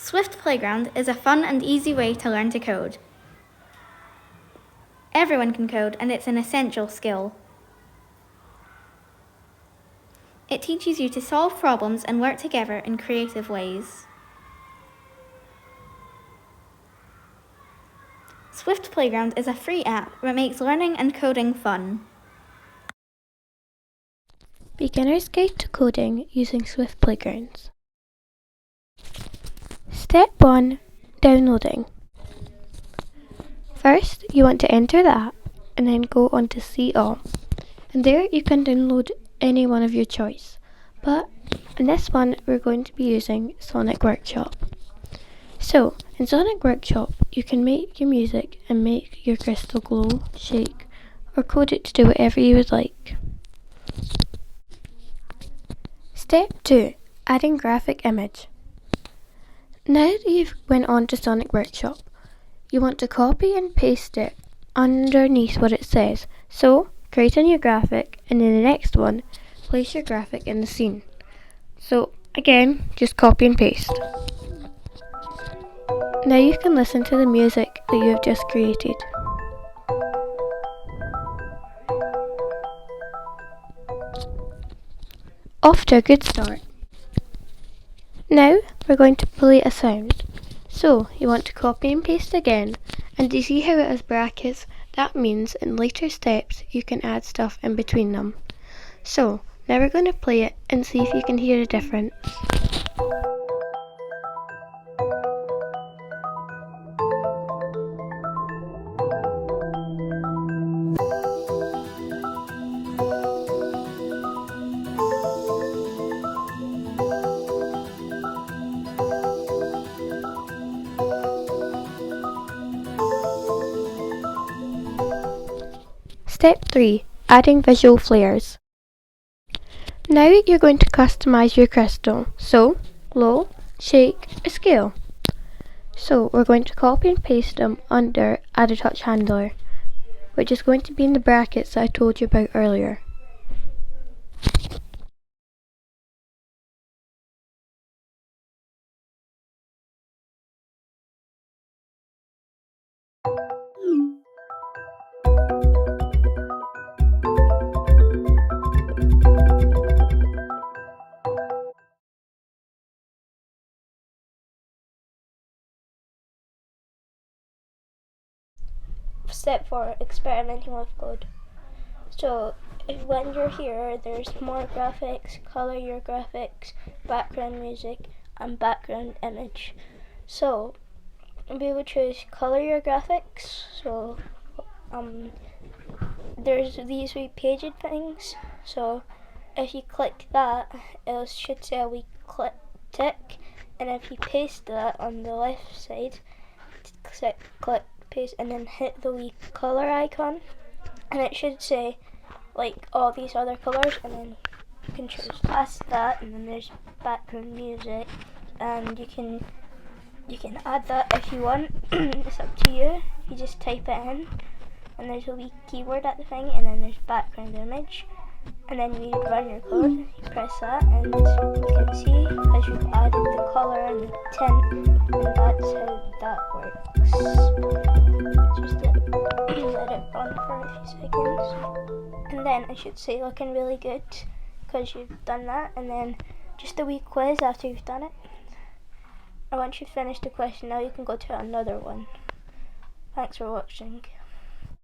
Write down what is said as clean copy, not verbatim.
Swift Playground is a fun and easy way to learn to code. Everyone can code, and it's an essential skill. It teaches you to solve problems and work together in creative ways. Swift Playground is a free app that makes learning and coding fun. Beginner's Guide to Coding using Swift Playgrounds. Step 1. Downloading. First, you want to enter the app and then go on to See All. And there you can download any one of your choice. But in this one, we're going to be using Sonic Workshop. So, in Sonic Workshop, you can make your music and make your crystal glow, shake, or code it to do whatever you would like. Step 2. Adding graphic image. Now that you've went on to Sonic Workshop, you want to copy and paste it underneath what it says. So, create a new graphic, and in the next one, place your graphic in the scene. So, again, just copy and paste. Now you can listen to the music that you have just created. Off to a good start. Now we're going to play a sound. So you want to copy and paste again, and you see how it has brackets? That means in later steps you can add stuff in between them. So now we're going to play it and see if you can hear the difference. Step 3. Adding visual flares. Now you're going to customize your crystal. So, glow, shake, scale. So we're going to copy and paste them under Add a Touch Handler, which is going to be in the brackets that I told you about earlier. Step 4. Experimenting with code. So when you're here, there's more graphics, color your graphics, background music, and background image. So we would choose color your graphics. So there's these wee paged things. So if you click that, it should say a wee click tick, and if you paste that on the left side, click paste, and then hit the wee color icon, and it should say like all these other colors, and then you can choose past that, and then there's background music, and you can add that if you want. It's up to you. You just type it in, and there's a wee keyword at the thing, and then there's background image, and then when you run your code, you press that, and you can see because you've added the color and the tint, and that's how that works. Just let it run for a few seconds, and then it should say looking really good because you've done that, and then just a wee quiz after you've done it. And once you've finished the question, now you can go to another one. Thanks for watching.